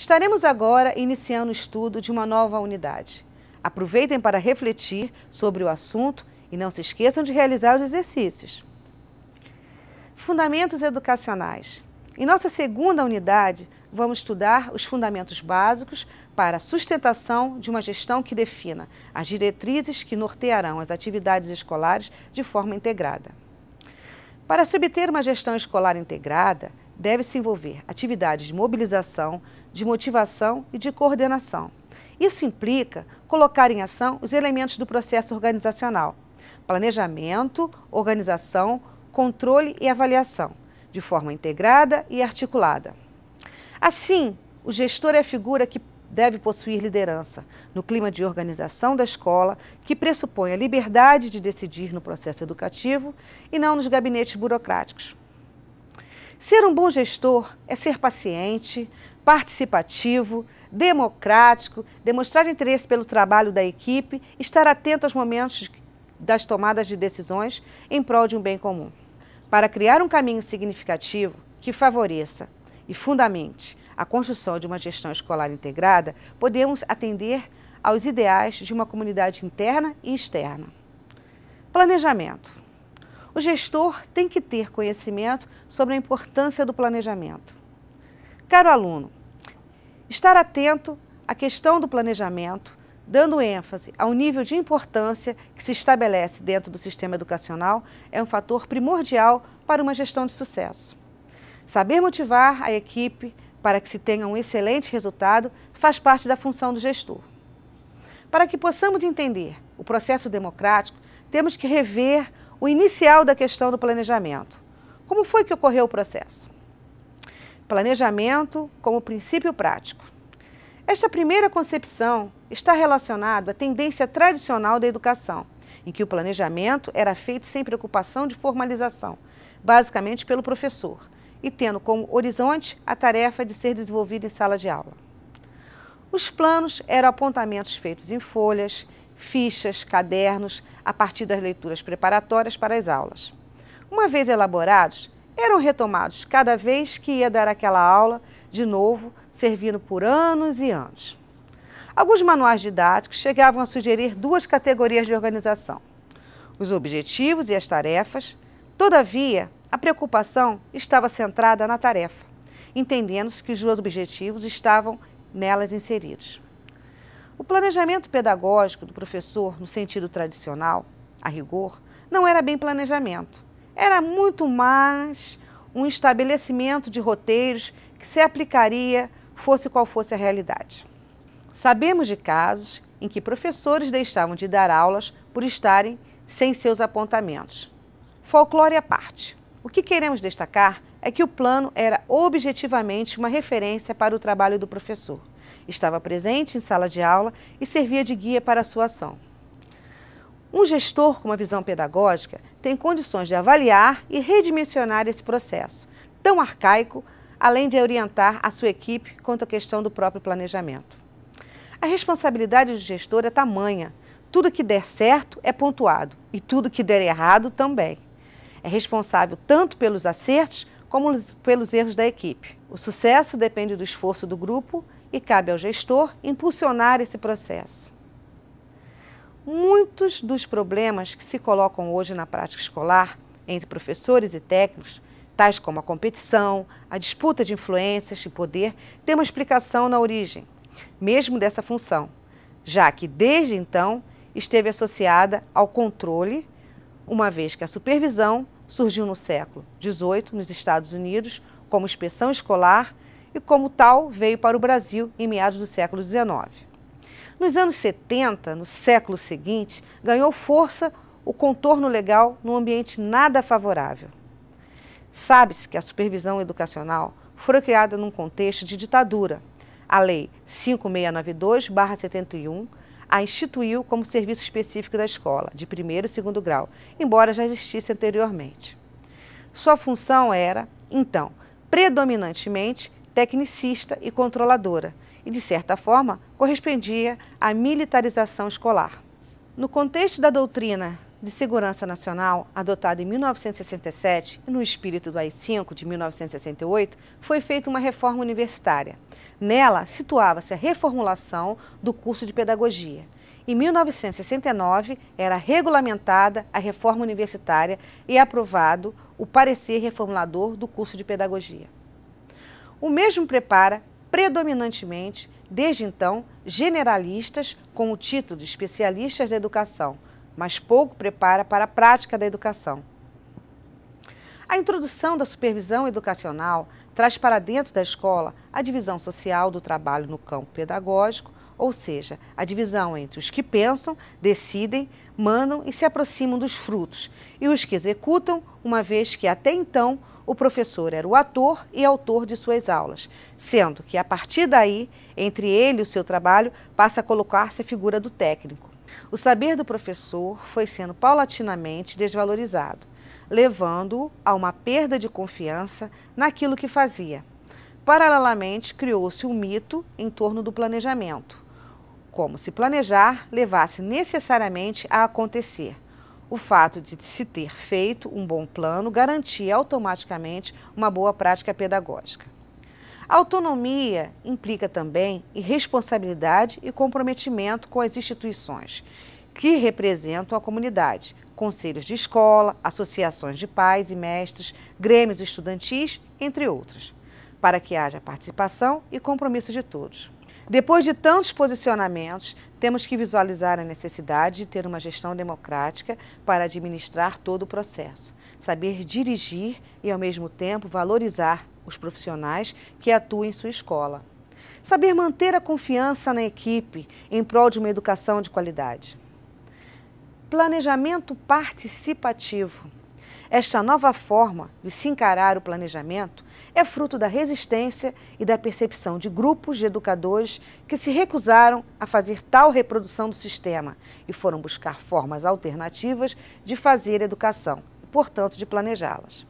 Estaremos agora iniciando o estudo de uma nova unidade. Aproveitem para refletir sobre o assunto e não se esqueçam de realizar os exercícios. Fundamentos educacionais. Em nossa segunda unidade, vamos estudar os fundamentos básicos para a sustentação de uma gestão que defina as diretrizes que nortearão as atividades escolares de forma integrada. Para se obter uma gestão escolar integrada, deve-se envolver atividades de mobilização, de motivação e de coordenação. Isso implica colocar em ação os elementos do processo organizacional: planejamento, organização, controle e avaliação, de forma integrada e articulada. Assim, o gestor é a figura que deve possuir liderança no clima de organização da escola, que pressupõe a liberdade de decidir no processo educativo e não nos gabinetes burocráticos. Ser um bom gestor é ser paciente, participativo, democrático, demonstrar interesse pelo trabalho da equipe, estar atento aos momentos das tomadas de decisões em prol de um bem comum. Para criar um caminho significativo que favoreça e fundamente a construção de uma gestão escolar integrada, podemos atender aos ideais de uma comunidade interna e externa. Planejamento. O gestor tem que ter conhecimento sobre a importância do planejamento. Caro aluno, estar atento à questão do planejamento, dando ênfase ao nível de importância que se estabelece dentro do sistema educacional, é um fator primordial para uma gestão de sucesso. Saber motivar a equipe para que se tenha um excelente resultado faz parte da função do gestor. Para que possamos entender o processo democrático, temos que rever o inicial da questão do planejamento. Como foi que ocorreu o processo? Planejamento como princípio prático. Esta primeira concepção está relacionada à tendência tradicional da educação, em que o planejamento era feito sem preocupação de formalização, basicamente pelo professor, e tendo como horizonte a tarefa de ser desenvolvida em sala de aula. Os planos eram apontamentos feitos em folhas, fichas, cadernos, a partir das leituras preparatórias para as aulas. Uma vez elaborados, eram retomados cada vez que ia dar aquela aula, de novo, servindo por anos e anos. Alguns manuais didáticos chegavam a sugerir duas categorias de organização: os objetivos e as tarefas. Todavia, a preocupação estava centrada na tarefa, entendendo-se que os objetivos estavam nelas inseridos. O planejamento pedagógico do professor, no sentido tradicional, a rigor, não era bem planejamento. Era muito mais um estabelecimento de roteiros que se aplicaria, fosse qual fosse a realidade. Sabemos de casos em que professores deixavam de dar aulas por estarem sem seus apontamentos. Folclore à parte. O que queremos destacar é que o plano era objetivamente uma referência para o trabalho do professor. Estava presente em sala de aula e servia de guia para a sua ação. Um gestor com uma visão pedagógica tem condições de avaliar e redimensionar esse processo, tão arcaico, além de orientar a sua equipe quanto à questão do próprio planejamento. A responsabilidade do gestor é tamanha. Tudo que der certo é pontuado e tudo que der errado também. É responsável tanto pelos acertos como pelos erros da equipe. O sucesso depende do esforço do grupo e cabe ao gestor impulsionar esse processo. Muitos dos problemas que se colocam hoje na prática escolar entre professores e técnicos, tais como a competição, a disputa de influências e poder, têm uma explicação na origem, mesmo dessa função, já que desde então esteve associada ao controle, uma vez que a supervisão surgiu no século XVIII nos Estados Unidos como inspeção escolar e como tal veio para o Brasil em meados do século XIX. Nos anos 70, no século seguinte, ganhou força o contorno legal num ambiente nada favorável. Sabe-se que a supervisão educacional foi criada num contexto de ditadura. A Lei 5692/71 a instituiu como serviço específico da escola, de primeiro e segundo grau, embora já existisse anteriormente. Sua função era, então, predominantemente tecnicista e controladora, e, de certa forma, correspondia à militarização escolar. No contexto da doutrina de Segurança Nacional, adotado em 1967 e no espírito do AI-5 de 1968, foi feita uma reforma universitária. Nela, situava-se a reformulação do curso de pedagogia. Em 1969, era regulamentada a reforma universitária e aprovado o parecer reformulador do curso de pedagogia. O mesmo prepara, predominantemente, desde então, generalistas com o título de especialistas da educação, mas pouco prepara para a prática da educação. A introdução da supervisão educacional traz para dentro da escola a divisão social do trabalho no campo pedagógico, ou seja, a divisão entre os que pensam, decidem, mandam e se aproximam dos frutos, e os que executam, uma vez que até então o professor era o ator e autor de suas aulas, sendo que a partir daí, entre ele e o seu trabalho, passa a colocar-se a figura do técnico. O saber do professor foi sendo paulatinamente desvalorizado, levando-o a uma perda de confiança naquilo que fazia. Paralelamente, criou-se um mito em torno do planejamento, como se planejar levasse necessariamente a acontecer. O fato de se ter feito um bom plano garantia automaticamente uma boa prática pedagógica. A autonomia implica também responsabilidade e comprometimento com as instituições, que representam a comunidade, conselhos de escola, associações de pais e mestres, grêmios estudantis, entre outros, para que haja participação e compromisso de todos. Depois de tantos posicionamentos, temos que visualizar a necessidade de ter uma gestão democrática para administrar todo o processo, saber dirigir e, ao mesmo tempo, valorizar os profissionais que atuam em sua escola. Saber manter a confiança na equipe em prol de uma educação de qualidade. Planejamento participativo. Esta nova forma de se encarar o planejamento é fruto da resistência e da percepção de grupos de educadores que se recusaram a fazer tal reprodução do sistema e foram buscar formas alternativas de fazer educação e, portanto, de planejá-las.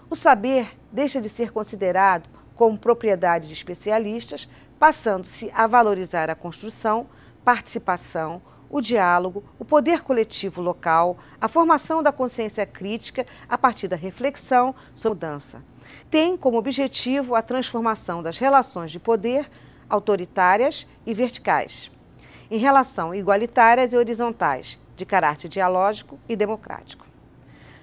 O saber deixa de ser considerado como propriedade de especialistas, passando-se a valorizar a construção, participação, o diálogo, o poder coletivo local, a formação da consciência crítica a partir da reflexão sobre mudança. Tem como objetivo a transformação das relações de poder autoritárias e verticais, em relação igualitárias e horizontais, de caráter dialógico e democrático.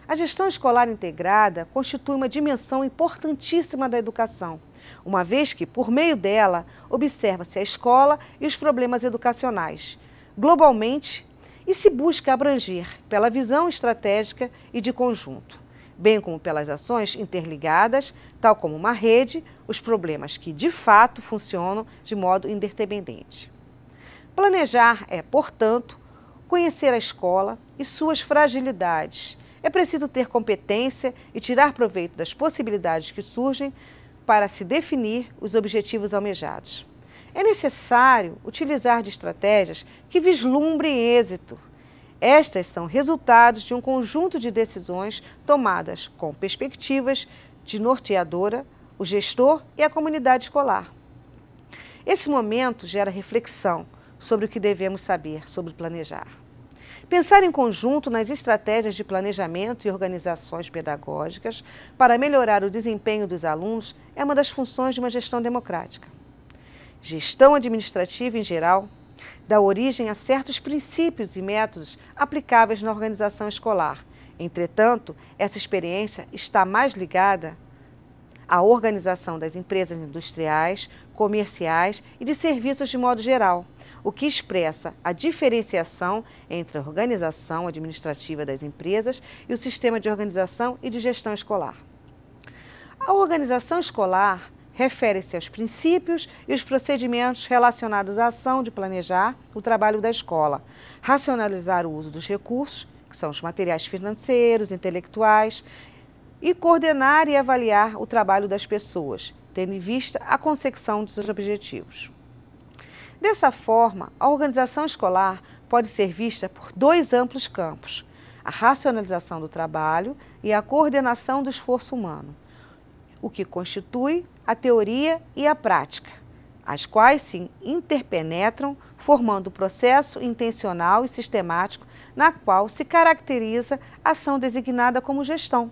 A gestão escolar integrada constitui uma dimensão importantíssima da educação, uma vez que, por meio dela, observa-se a escola e os problemas educacionais, globalmente, e se busca abranger pela visão estratégica e de conjunto, bem como pelas ações interligadas, tal como uma rede, os problemas que de fato funcionam de modo interdependente. Planejar é, portanto, conhecer a escola e suas fragilidades. É preciso ter competência e tirar proveito das possibilidades que surgem para se definir os objetivos almejados. É necessário utilizar de estratégias que vislumbrem êxito. Estas são resultados de um conjunto de decisões tomadas com perspectivas de norteadora, o gestor e a comunidade escolar. Esse momento gera reflexão sobre o que devemos saber sobre planejar. Pensar em conjunto nas estratégias de planejamento e organizações pedagógicas para melhorar o desempenho dos alunos é uma das funções de uma gestão democrática. Gestão administrativa, em geral, dá origem a certos princípios e métodos aplicáveis na organização escolar. Entretanto, essa experiência está mais ligada à organização das empresas industriais, comerciais e de serviços de modo geral, o que expressa a diferenciação entre a organização administrativa das empresas e o sistema de organização e de gestão escolar. A organização escolar refere-se aos princípios e os procedimentos relacionados à ação de planejar o trabalho da escola, racionalizar o uso dos recursos, que são os materiais financeiros, intelectuais, e coordenar e avaliar o trabalho das pessoas, tendo em vista a consecução de seus objetivos. Dessa forma, a organização escolar pode ser vista por dois amplos campos: a racionalização do trabalho e a coordenação do esforço humano, o que constitui a teoria e a prática, as quais se interpenetram, formando o processo intencional e sistemático na qual se caracteriza a ação designada como gestão.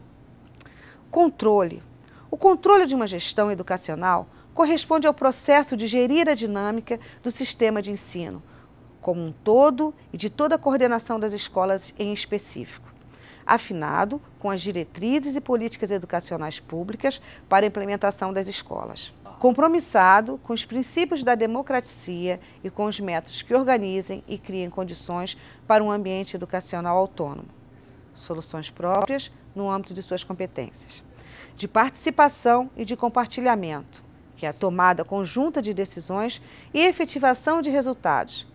Controle. O controle de uma gestão educacional corresponde ao processo de gerir a dinâmica do sistema de ensino, como um todo e de toda a coordenação das escolas em específico, afinado com as diretrizes e políticas educacionais públicas para a implementação das escolas. Compromissado com os princípios da democracia e com os métodos que organizem e criem condições para um ambiente educacional autônomo, soluções próprias no âmbito de suas competências, de participação e de compartilhamento, que é a tomada conjunta de decisões e efetivação de resultados,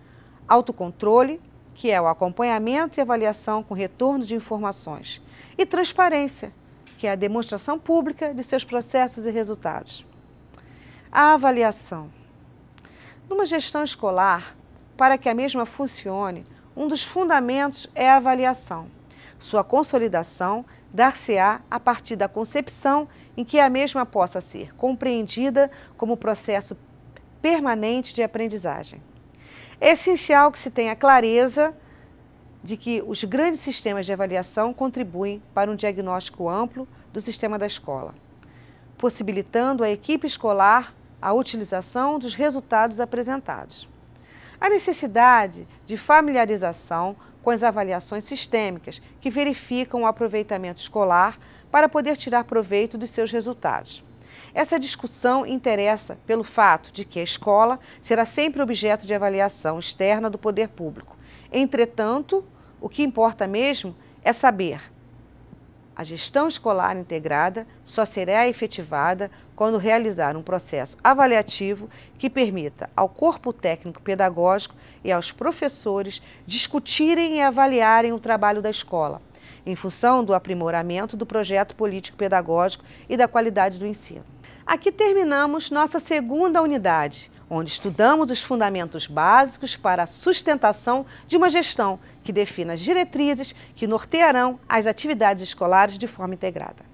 autocontrole, que é o acompanhamento e avaliação com retorno de informações, e transparência, que é a demonstração pública de seus processos e resultados. A avaliação. Numa gestão escolar, para que a mesma funcione, um dos fundamentos é a avaliação. Sua consolidação dar-se-á a partir da concepção em que a mesma possa ser compreendida como processo permanente de aprendizagem. É essencial que se tenha clareza de que os grandes sistemas de avaliação contribuem para um diagnóstico amplo do sistema da escola, possibilitando à equipe escolar a utilização dos resultados apresentados. A necessidade de familiarização com as avaliações sistêmicas que verificam o aproveitamento escolar para poder tirar proveito dos seus resultados. Essa discussão interessa pelo fato de que a escola será sempre objeto de avaliação externa do poder público. Entretanto, o que importa mesmo é saber: a gestão escolar integrada só será efetivada quando realizar um processo avaliativo que permita ao corpo técnico pedagógico e aos professores discutirem e avaliarem o trabalho da escola, em função do aprimoramento do projeto político-pedagógico e da qualidade do ensino. Aqui terminamos nossa segunda unidade, onde estudamos os fundamentos básicos para a sustentação de uma gestão que defina as diretrizes que nortearão as atividades escolares de forma integrada.